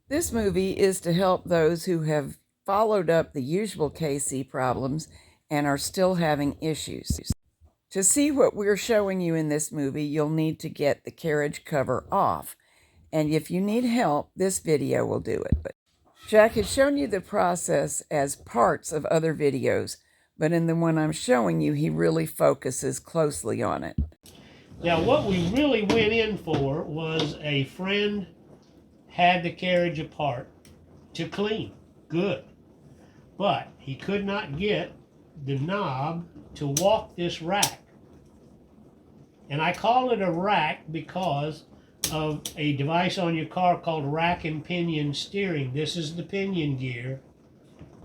This movie is to help those who have followed up the usual KC problems and are still having issues. To see what we're showing you in this movie, you'll need to get the carriage cover off. And if you need help, this video will do it. But Jack has shown you the process as parts of other videos, but in the one I'm showing you, he really focuses closely on it. Now, what we really went in for was a friend had the carriage apart to clean. Good. But he could not get the knob to walk this rack. And I call it a rack because of a device on your car called rack and pinion steering. This is the pinion gear,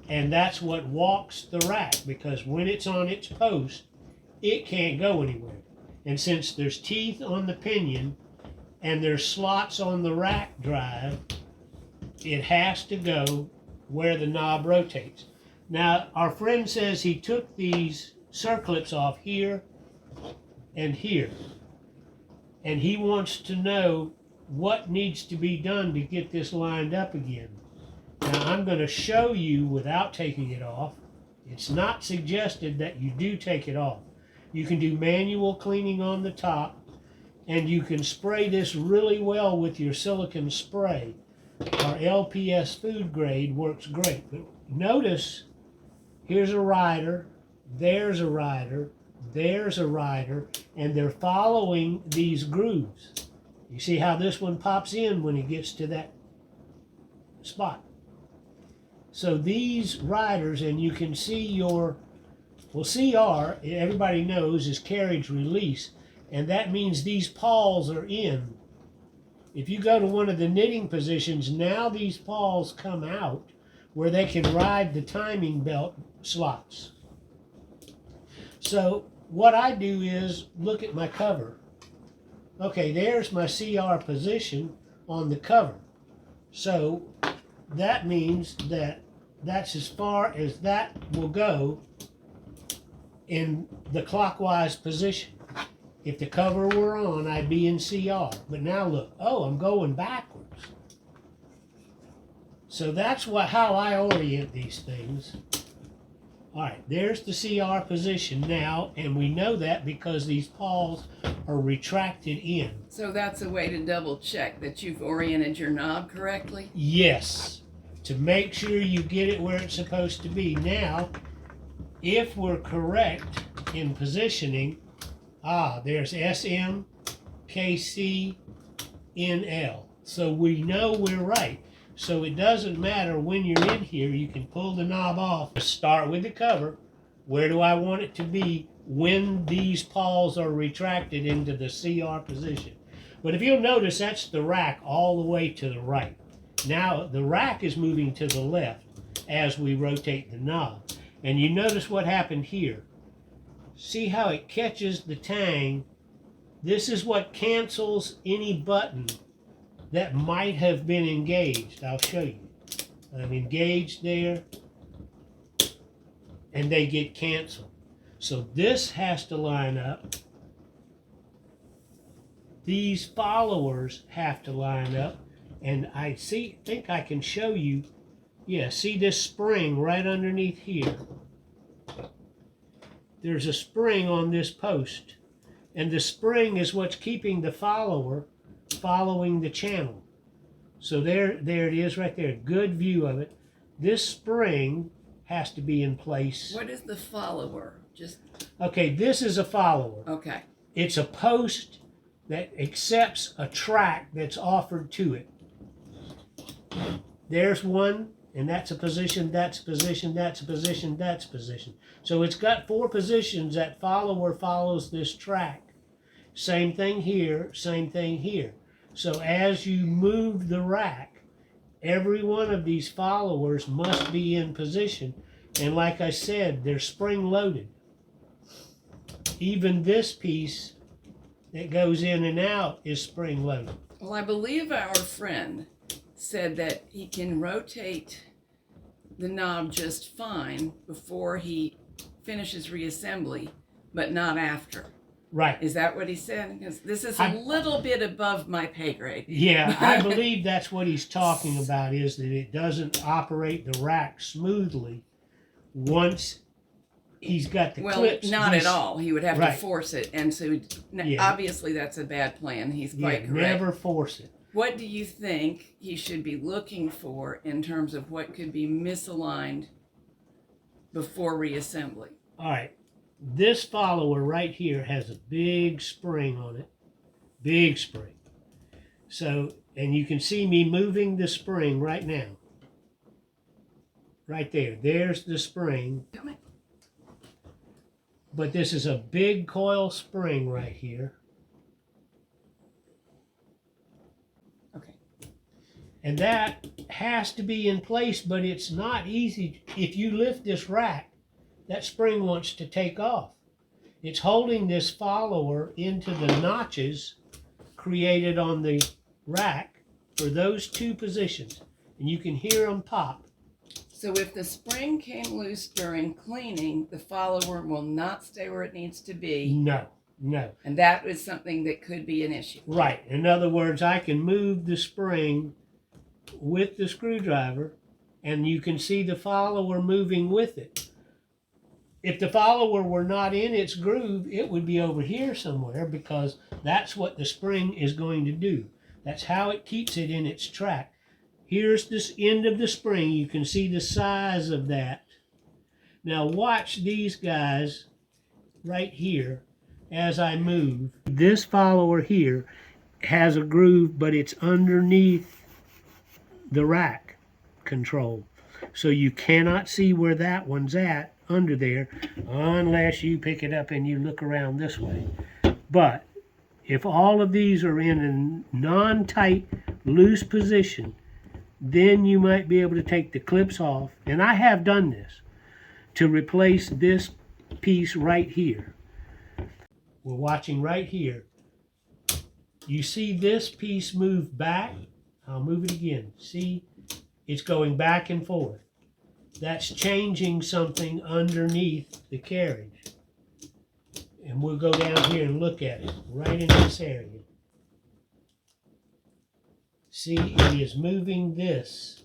and that's what walks the rack, because when it's on its post, it can't go anywhere. And since there's teeth on the pinion and there's slots on the rack drive, it has to go where the knob rotates. Now, our friend says he took these circlips off here and here, and he wants to know what needs to be done to get this lined up again. Now, I'm going to show you without taking it off. It's not suggested that you do take it off. You can do manual cleaning on the top, and you can spray this really well with your silicone spray. Our LPS food grade works great. But notice, here's a rider, there's a rider, there's a rider, and they're following these grooves. You see how this one pops in when it gets to that spot. So these riders, and you can see your, well, CR, everybody knows, is carriage release, and that means these pawls are in. If you go to one of the knitting positions, now these pawls come out where they can ride the timing belt slots. So what I do is look at my cover. Okay, there's my CR position on the cover. So that means that that's as far as that will go in the clockwise position. If the cover were on, I'd be in CR. But now look, oh, I'm going backwards. So that's how I orient these things. All right, there's the CR position now, and we know that because these pawls are retracted in. So that's a way to double check that you've oriented your knob correctly? Yes, to make sure you get it where it's supposed to be. Now, if we're correct in positioning, there's SM, KC, NL. So we know we're right. So it doesn't matter when you're in here, you can pull the knob off. Start with the cover. Where do I want it to be when these pawls are retracted into the CR position? But if you'll notice, that's the rack all the way to the right. Now the rack is moving to the left as we rotate the knob. And you notice what happened here. See how it catches the tang? This is what cancels any button that might have been engaged. I'll show you. I'm engaged there, and they get canceled. So this has to line up. These followers have to line up, and I think I can show you. Yeah, see this spring right underneath here? There's a spring on this post, and the spring is what's keeping the follower following the channel. So there it is right there. Good view of it. This spring has to be in place. What is the follower? Okay, this is a follower. Okay. It's a post that accepts a track that's offered to it. There's one, and that's a position, that's a position, that's a position, that's a position. So it's got 4 positions. That follower follows this track. Same thing here, same thing here. So as you move the rack, every one of these followers must be in position. And like I said, they're spring loaded. Even this piece that goes in and out is spring loaded. Well, I believe our friend said that he can rotate the knob just fine before he finishes reassembly, but not after. Right. Is that what he said? Because this is I- a little bit above my pay grade. Yeah, I believe that's what he's talking about, is that it doesn't operate the rack smoothly once he's got the Well, clips. not at all. He would have Right. to force it, and so Yeah. obviously that's a bad plan. He's quite correct. Never force it. What do you think he should be looking for in terms of what could be misaligned before reassembly? All right. This follower right here has a big spring on it. Big spring. So, and you can see me moving the spring right now. Right there. There's the spring. Come on. But this is a big coil spring right here. Okay. And that has to be in place, but it's not easy. If you lift this rack, that spring wants to take off. It's holding this follower into the notches created on the rack for those two positions. And you can hear them pop. So if the spring came loose during cleaning, the follower will not stay where it needs to be. No, no. And that is something that could be an issue. Right. In other words, I can move the spring with the screwdriver and you can see the follower moving with it. If the follower were not in its groove, it would be over here somewhere, because that's what the spring is going to do. That's how it keeps it in its track. Here's this end of the spring. You can see the size of that. Now watch these guys right here as I move. This follower here has a groove, but it's underneath the rack control. So you cannot see where that one's at under there unless you pick it up and you look around this way. But if all of these are in a non-tight, loose position, then you might be able to take the clips off, and I have done this, to replace this piece right here. We're watching right here. You see this piece move back? I'll move it again. See, it's going back and forth. That's changing something underneath the carriage. And we'll go down here and look at it, right in this area. See, it is moving this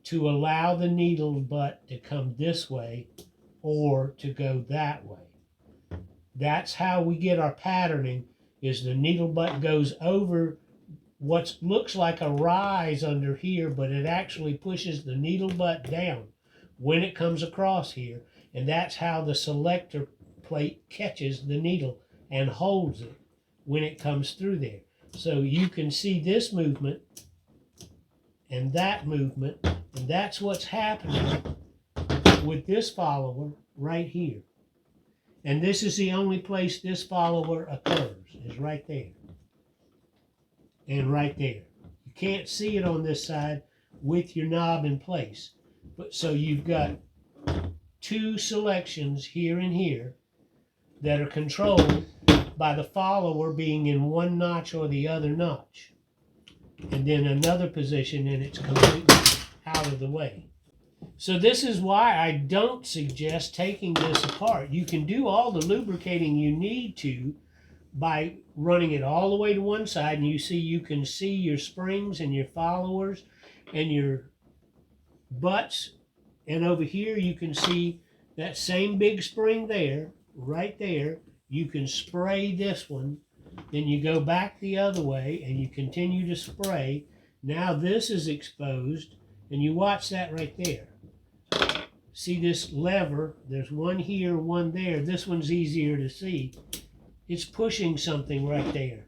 to allow the needle butt to come this way or to go that way. That's how we get our patterning, is the needle butt goes over what looks like a rise under here, but it actually pushes the needle butt down when it comes across here. And that's how the selector plate catches the needle and holds it when it comes through there. So you can see this movement and that movement, and that's what's happening with this follower right here. And this is the only place this follower occurs, is right there. And right there. You can't see it on this side with your knob in place. But so you've got two selections here and here that are controlled by the follower being in one notch or the other notch. And then another position, and it's completely out of the way. So this is why I don't suggest taking this apart. You can do all the lubricating you need to by running it all the way to one side, and you can see your springs and your followers and your butts. And over here you can see that same big spring there, right there. You can spray this one, then you go back the other way and you continue to spray. Now this is exposed, and you watch that right there. See this lever? There's one here, one there. This one's easier to see. It's pushing something right there.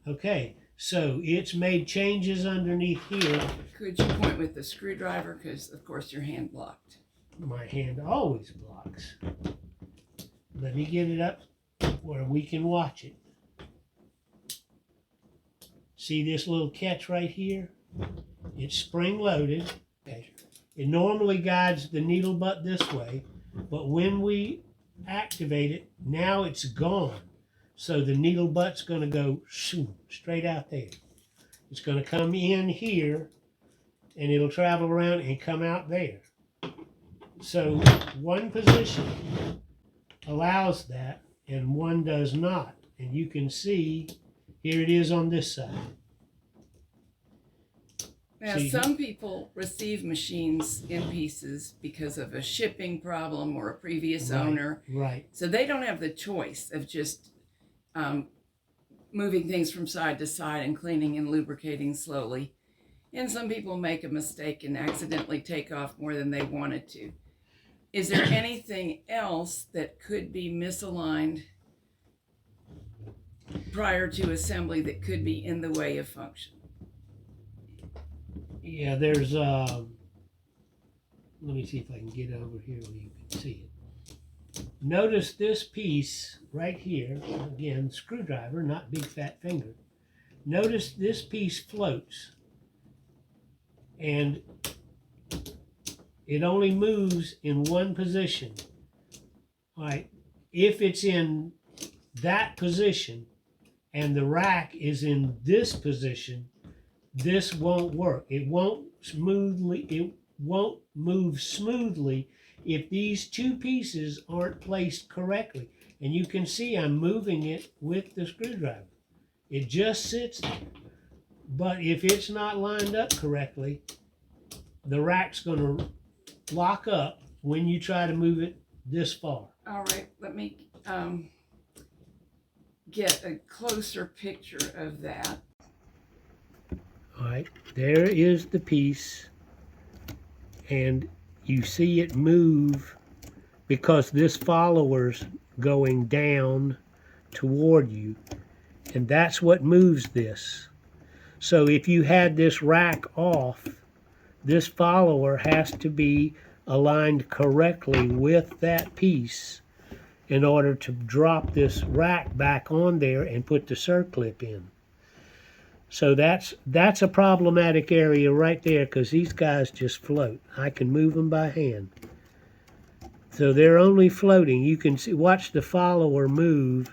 Okay, so it's made changes underneath here. Could you point with the screwdriver? Because, of course, your hand blocked. My hand always blocks. Let me get it up where we can watch it. See this little catch right here? It's spring loaded. It normally guides the needle butt this way, but when we activate it, now it's gone. So the needle butt's going to go straight out there. It's going to come in here, and it'll travel around and come out there. So one position allows that, and one does not. And you can see, here it is on this side. Now, some people receive machines in pieces because of a shipping problem or a previous owner. Right. So they don't have the choice of just moving things from side to side and cleaning and lubricating slowly. And some people make a mistake and accidentally take off more than they wanted to. Is there anything else that could be misaligned prior to assembly that could be in the way of function? Yeah, there's, let me see if I can get over here where you can see it. Notice this piece right here, again, screwdriver, not big fat finger. Notice this piece floats, and it only moves in one position. All right, if it's in that position and the rack is in this position, this won't work. It won't move smoothly if these two pieces aren't placed correctly. And you can see I'm moving it with the screwdriver. It just sits there. But if it's not lined up correctly, the rack's going to lock up when you try to move it this far. All right, let me get a closer picture of that. All right, there is the piece, and you see it move because this follower's going down toward you, and that's what moves this. So if you had this rack off, this follower has to be aligned correctly with that piece in order to drop this rack back on there and put the circlip in. So that's a problematic area right there, because these guys just float. I can move them by hand. So they're only floating. You can see, watch the follower move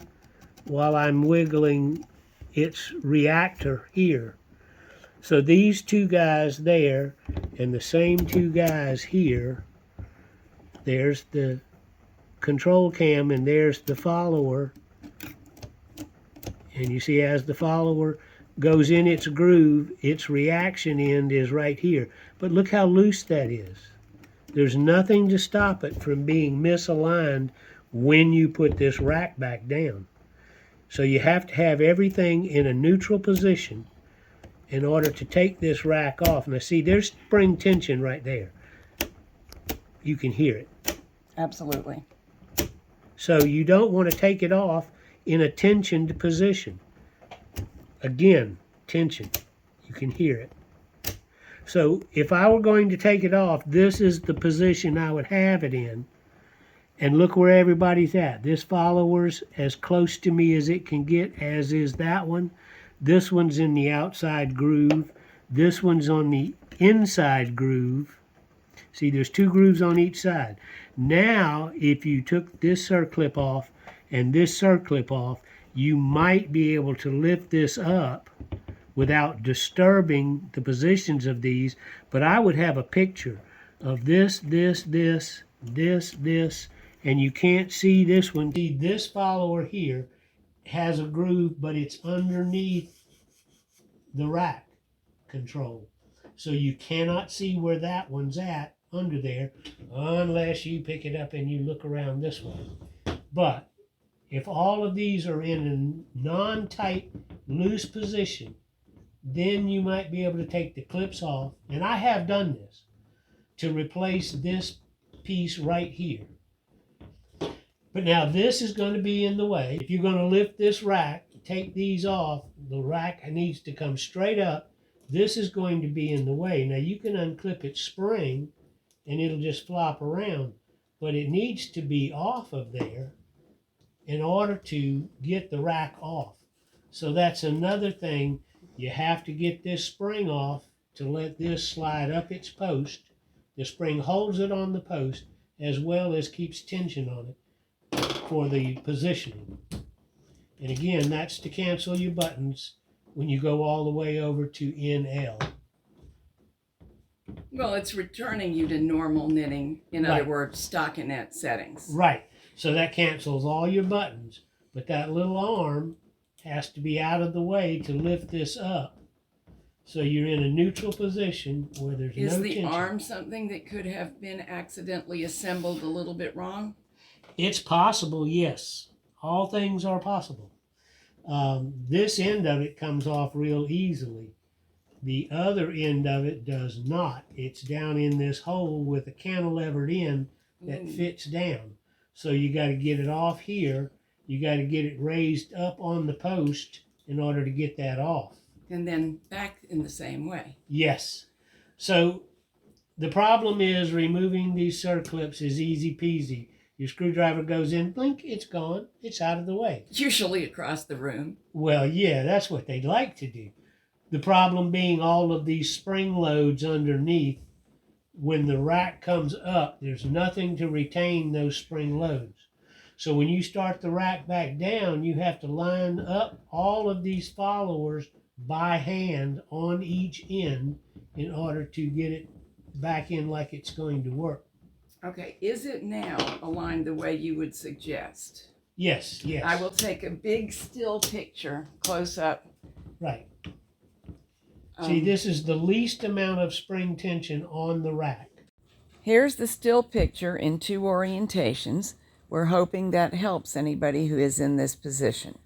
while I'm wiggling its reactor here. So these two guys there and the same two guys here, there's the control cam and there's the follower. And you see, as the follower goes in its groove, its reaction end is right here. But look how loose that is. There's nothing to stop it from being misaligned when you put this rack back down. So you have to have everything in a neutral position in order to take this rack off. Now see, there's spring tension right there. You can hear it. Absolutely. So you don't want to take it off in a tensioned position. Again, tension. You can hear it. So if I were going to take it off, this is the position I would have it in. And look where everybody's at. This follower's as close to me as it can get, as is that one. This one's in the outside groove. This one's on the inside groove. See, there's two grooves on each side. Now, if you took this circlip off and this circlip off, you might be able to lift this up without disturbing the positions of these, but I would have a picture of this, and you can't see this one. See, this follower here has a groove, but it's underneath the rack control. So you cannot see where that one's at under there unless you pick it up and you look around this way. But if all of these are in a non-tight, loose position, then you might be able to take the clips off. And I have done this to replace this piece right here. But now this is going to be in the way. If you're going to lift this rack, take these off, the rack needs to come straight up. This is going to be in the way. Now you can unclip its spring and it'll just flop around, but it needs to be off of there in order to get the rack off. So that's another thing. You have to get this spring off to let this slide up its post. The spring holds it on the post as well as keeps tension on it for the positioning. And again, that's to cancel your buttons when you go all the way over to NL. Well, it's returning you to normal knitting, in other words, stockinette settings. Right. So that cancels all your buttons. But that little arm has to be out of the way to lift this up. So you're in a neutral position where there's no tension. Is the arm something that could have been accidentally assembled a little bit wrong? It's possible, yes. All things are possible. This end of it comes off real easily. The other end of it does not. It's down in this hole with a cantilevered end that fits down. So you got to get it off here. You got to get it raised up on the post in order to get that off. And then back in the same way. Yes. So the problem is removing these circlips is easy peasy. Your screwdriver goes in, blink, it's gone. It's out of the way. Usually across the room. Well, yeah, that's what they'd like to do. The problem being all of these spring loads underneath. When the rack comes up, there's nothing to retain those spring loads. So when you start the rack back down, you have to line up all of these followers by hand on each end in order to get it back in like it's going to work. Okay, is it now aligned the way you would suggest? Yes, yes. I will take a big still picture close up. Right. See, this is the least amount of spring tension on the rack. Here's the still picture in 2 orientations. We're hoping that helps anybody who is in this position.